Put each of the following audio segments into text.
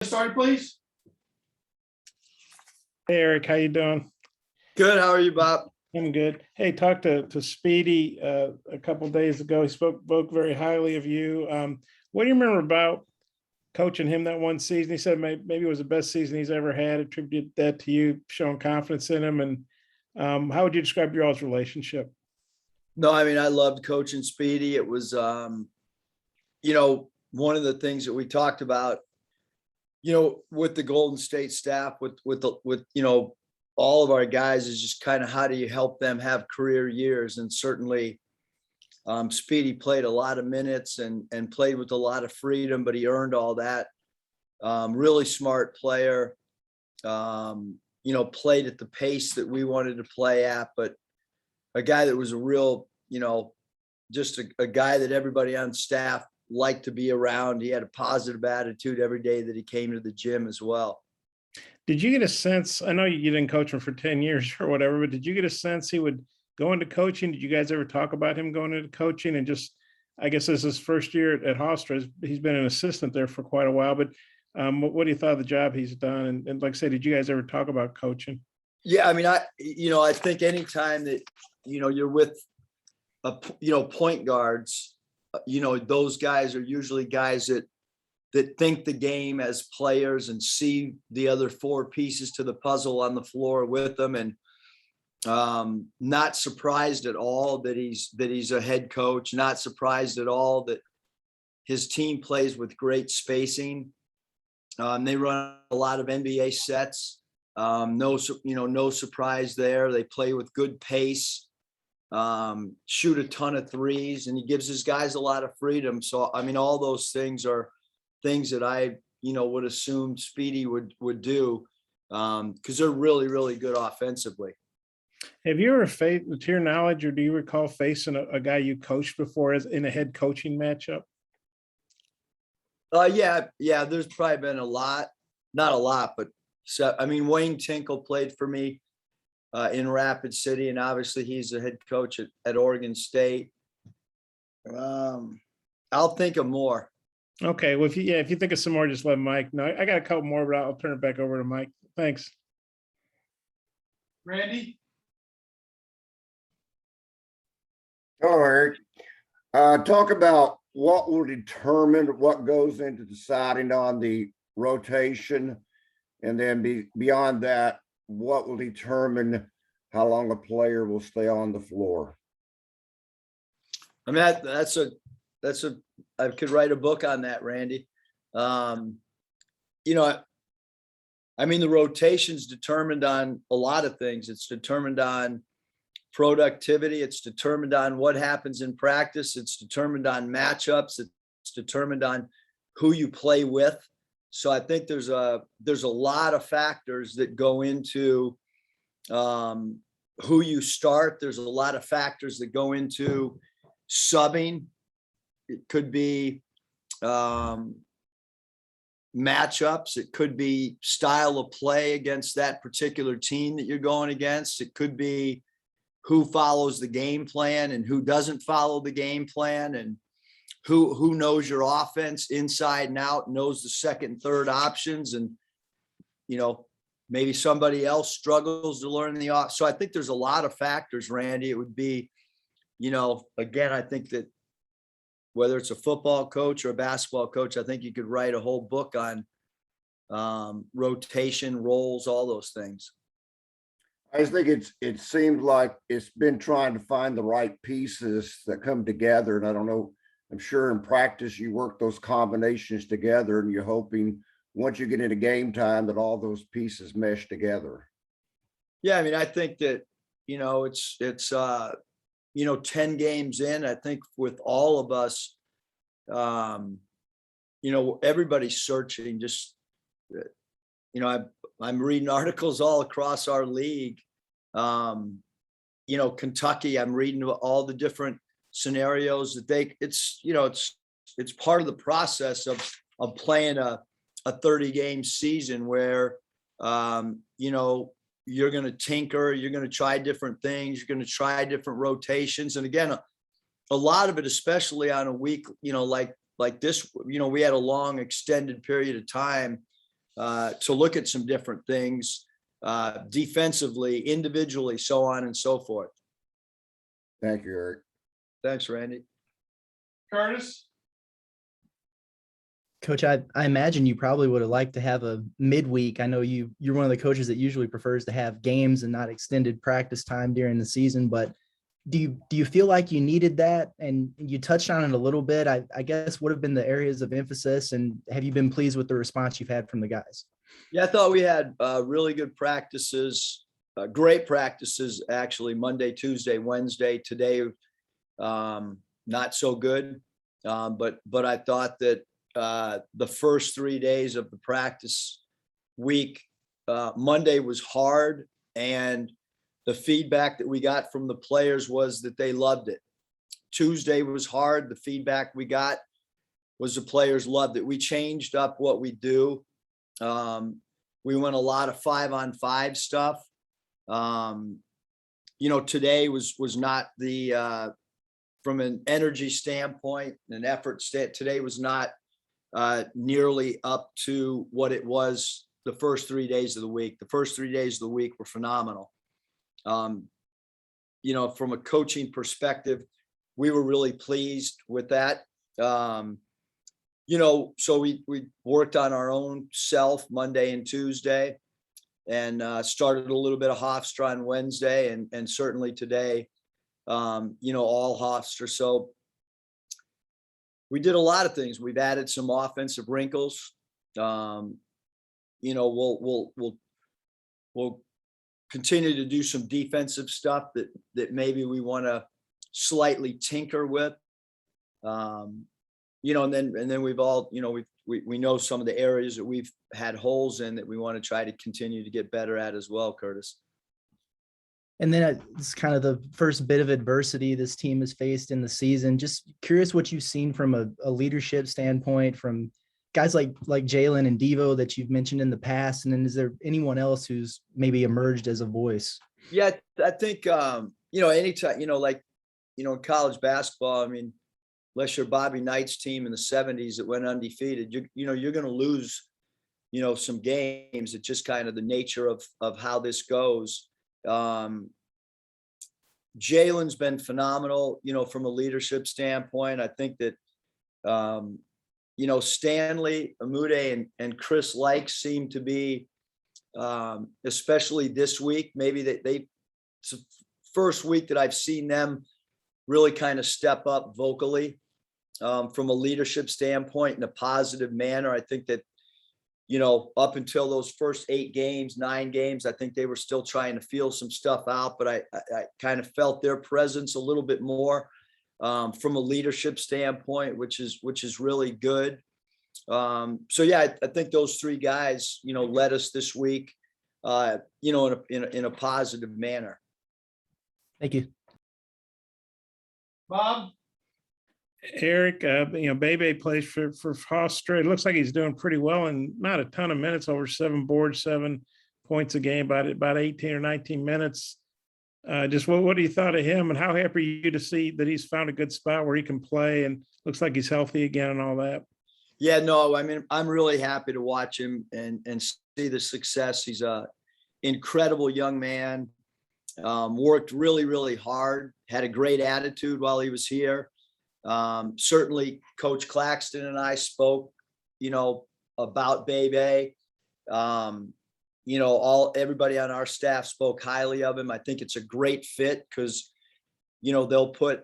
Start, please. Hey Eric, how you doing? Good. How are you, Bob? I'm good. Hey, talked to Speedy a couple days ago. He spoke very highly of you. What do you remember about coaching him that one season? He said maybe it was the best season he's ever had. Attributed that to you showing confidence in him. And how would you describe your all's relationship? No, I mean, I loved coaching Speedy. It was, one of the things that we talked about, with the Golden State staff, with all of our guys, is just kind of how do you help them have career years? And certainly Speedy played a lot of minutes and played with a lot of freedom, but he earned all that. Really smart player, played at the pace that we wanted to play at, but a guy that was a real, just a guy that everybody on staff liked to be around. He had a positive attitude every day that he came to the gym as well. Did you get a sense? I know you didn't coach him for 10 years or whatever, but did you get a sense he would go into coaching? Did you guys ever talk about him going into coaching? And just, I guess this is his first year at Hofstra. He's been an assistant there for quite a while, but what do you thought of the job he's done? And like I said, did you guys ever talk about coaching? Yeah. I mean, I think anytime that, you're with point guards, those guys are usually guys that think the game as players and see the other four pieces to the puzzle on the floor with them. And not surprised at all that he's a head coach, not surprised at all that his team plays with great spacing. They run a lot of NBA sets. No surprise there. They play with good pace, shoot a ton of threes, and he gives his guys a lot of freedom. So, I mean, all those things are things that I, would assume Speedy would do, because they're really, really good offensively. Have you ever faced, to your knowledge, or do you recall facing a guy you coached before as in a head coaching matchup? Yeah. There's probably been not a lot, but Wayne Tinkle played for me in Rapid City, and obviously he's the head coach at Oregon State. I'll think of more. Okay, well, if you think of some more, just let Mike know. I got a couple more, but I'll turn it back over to Mike. Thanks. Randy? Hello, Eric. Talk about what will determine what goes into deciding on the rotation, and then beyond that, what will determine how long a player will stay on the floor. I mean, I could write a book on that, Randy. The rotation's determined on a lot of things. It's determined on productivity. It's determined on what happens in practice. It's determined on matchups. It's determined on who you play with. So I think there's a lot of factors that go into who you start. There's a lot of factors that go into subbing. It could be matchups. It could be style of play against that particular team that you're going against. It could be who follows the game plan and who doesn't follow the game plan, and who knows your offense inside and out, knows the second and third options, and maybe somebody else struggles to learn the off. So I think there's a lot of factors, Randy. It would be, again, I think that whether it's a football coach or a basketball coach, I think you could write a whole book on rotation, roles, all those things. I just think it seems like it's been trying to find the right pieces that come together. And I don't know, I'm sure in practice you work those combinations together, and you're hoping once you get into game time that all those pieces mesh together. Yeah, I mean, I think that, it's 10 games in, I think with all of us, everybody's searching. Just, I'm reading articles all across our league. Kentucky, I'm reading all the different scenarios that it's part of the process of playing a 30-game season where, you're going to tinker, you're going to try different things, you're going to try different rotations. And again, a lot of it, especially on a week, like this, we had a long extended period of time to look at some different things, defensively, individually, so on and so forth. Thank you, Eric. Thanks, Randy. Curtis? Coach, I imagine you probably would have liked to have a midweek. I know you're one of the coaches that usually prefers to have games and not extended practice time during the season, but do you feel like you needed that? And you touched on it a little bit. I guess what have been the areas of emphasis, and have you been pleased with the response you've had from the guys? Yeah, I thought we had really good practices, great practices, actually, Monday, Tuesday, Wednesday. Today, not so good. But I thought that the first 3 days of the practice week, Monday was hard, and the feedback that we got from the players was that they loved it. Tuesday was hard. The feedback we got was the players loved it. We changed up what we do. We went a lot of 5-on-5 stuff. Today was not the, from an energy standpoint, an effort today was not nearly up to what it was the first 3 days of the week. The first 3 days of the week were phenomenal. From a coaching perspective, we were really pleased with that. So we worked on our own self Monday and Tuesday, and started a little bit of Hofstra on Wednesday, and certainly today, all Hofstra. So we did a lot of things. We've added some offensive wrinkles. We'll continue to do some defensive stuff that maybe we want to slightly tinker with. And then we've all, we know some of the areas that we've had holes in that we want to try to continue to get better at as well, Curtis. And then it's kind of the first bit of adversity this team has faced in the season. Just curious what you've seen from a leadership standpoint from guys like Jalen and Devo that you've mentioned in the past. And then is there anyone else who's maybe emerged as a voice? Yeah, I think, anytime, in college basketball, unless you're Bobby Knight's team in the 70s that went undefeated, you're going to lose, some games. It's just kind of the nature of how this goes. Jalen's been phenomenal, from a leadership standpoint. I think that, Stanley, Amude, and Chris Lake seem to be, especially this week, maybe it's the first week that I've seen them really kind of step up vocally, from a leadership standpoint in a positive manner. I think that, up until those first 9 games, I think they were still trying to feel some stuff out, but I kind of felt their presence a little bit more, from a leadership standpoint, which is really good. So yeah, I think those 3 guys, led us this week, in a positive manner. Thank you. Bob? Eric, Bebe plays for Hofstra. It looks like he's doing pretty well, and not a ton of minutes, over 7 boards, 7 points a game, about 18 or 19 minutes. Just what do you thought of him, and how happy are you to see that he's found a good spot where he can play and looks like he's healthy again and all that? Yeah, no, I'm really happy to watch him and see the success. He's a incredible young man. Worked really, really hard, had a great attitude while he was here. Certainly Coach Claxton and I spoke, about Bebe. Everybody on our staff spoke highly of him. I think it's a great fit because, they'll put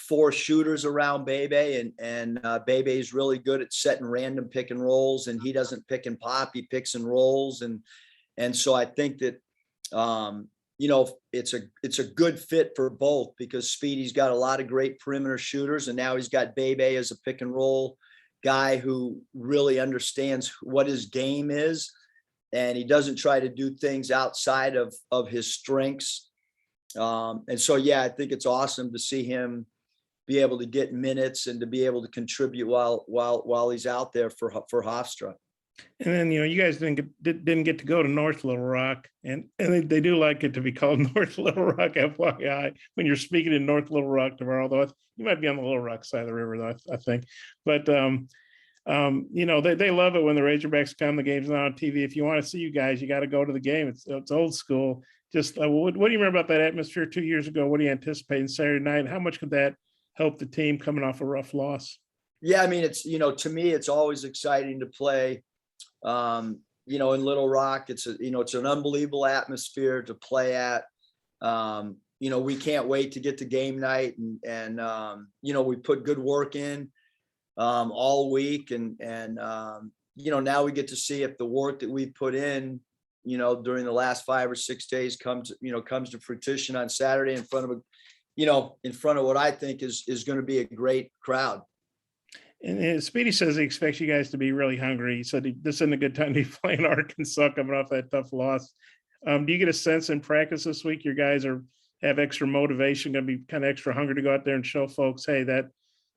4 shooters around Bebe, and Bebe is really good at setting random pick and rolls, and he doesn't pick and pop, he picks and rolls. And so I think that, it's a good fit for both, because Speedy's got a lot of great perimeter shooters, and now he's got Bebe as a pick and roll guy who really understands what his game is, and he doesn't try to do things outside of his strengths. And so, yeah, I think it's awesome to see him be able to get minutes and to be able to contribute while he's out there for Hofstra. And then, you guys didn't get to go to North Little Rock, and they do like it to be called North Little Rock, FYI, when you're speaking in North Little Rock tomorrow, although you might be on the Little Rock side of the river, though, I think. But They love it when the Razorbacks come. The game's not on TV. If you want to see you guys, you got to go to the game. It's old school. Just what do you remember about that atmosphere 2 years ago? What do you anticipate Saturday night? How much could that help the team coming off a rough loss? Yeah, I mean, it's, to me, it's always exciting to play. In Little Rock, it's an unbelievable atmosphere to play at. We can't wait to get to game night, and we put good work in all week, and now we get to see if the work that we put in, during the last 5 or 6 days comes to fruition on Saturday in front of what I think is going to be a great crowd. And Speedy says he expects you guys to be really hungry. He said this isn't a good time to be playing Arkansas coming off that tough loss. Do you get a sense in practice this week your guys have extra motivation, going to be kind of extra hungry to go out there and show folks, hey, that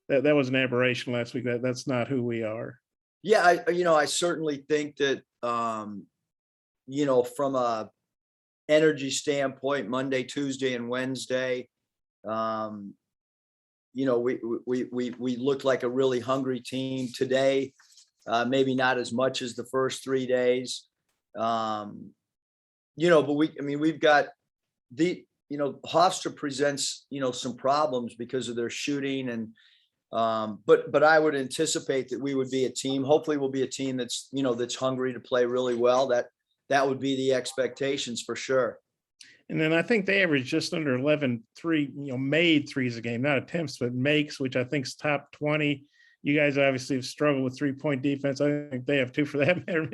was an aberration last week. That's not who we are. Yeah, I certainly think that from a energy standpoint, Monday, Tuesday, and Wednesday, we looked like a really hungry team today. Maybe not as much as the first 3 days. But we've got Hofstra presents, some problems because of their shooting, and but I would anticipate that we would be a team. Hopefully we'll be a team that's, that's hungry to play really well. That would be the expectations for sure. And then I think they average just under 11 made threes a game, not attempts, but makes, which I think is top 20. You guys obviously have struggled with 3-point defense. I think they have too for that matter.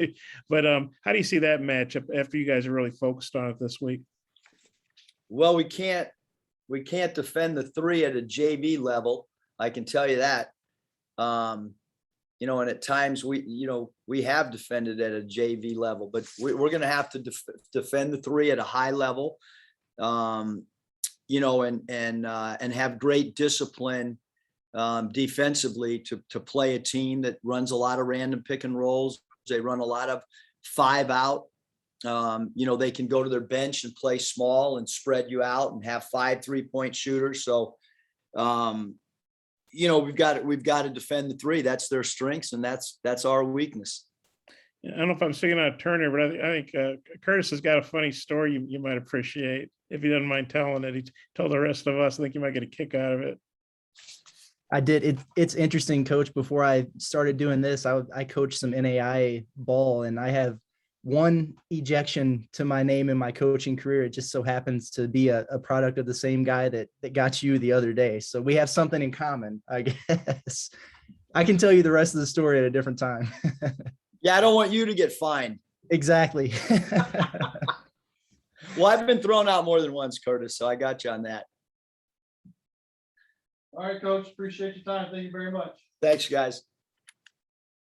But how do you see that matchup after you guys are really focused on it this week? Well, we can't defend the three at a JV level. I can tell you that. And at times we have defended at a JV level, but we're going to have to defend the three at a high level, and have great discipline defensively to play a team that runs a lot of random pick and rolls. They run a lot of 5 out. They can go to their bench and play small and spread you out and have 5 3-point shooters. So, we've got to defend the three. That's their strengths, and that's our weakness. I don't know if I'm speaking out of turn here, but I think Curtis has got a funny story you might appreciate if he doesn't mind telling it. He told the rest of us. I think you might get a kick out of it. I did. It's interesting, Coach. Before I started doing this, I coached some NAIA ball, and I have one ejection to my name in my coaching career. It just so happens to be a product of the same guy that got you the other day. So we have something in common, I guess. I can tell you the rest of the story at a different time. Yeah, I don't want you to get fined. Exactly. Well, I've been thrown out more than once, Curtis, so I got you on that. All right, Coach. Appreciate your time. Thank you very much. Thanks, guys.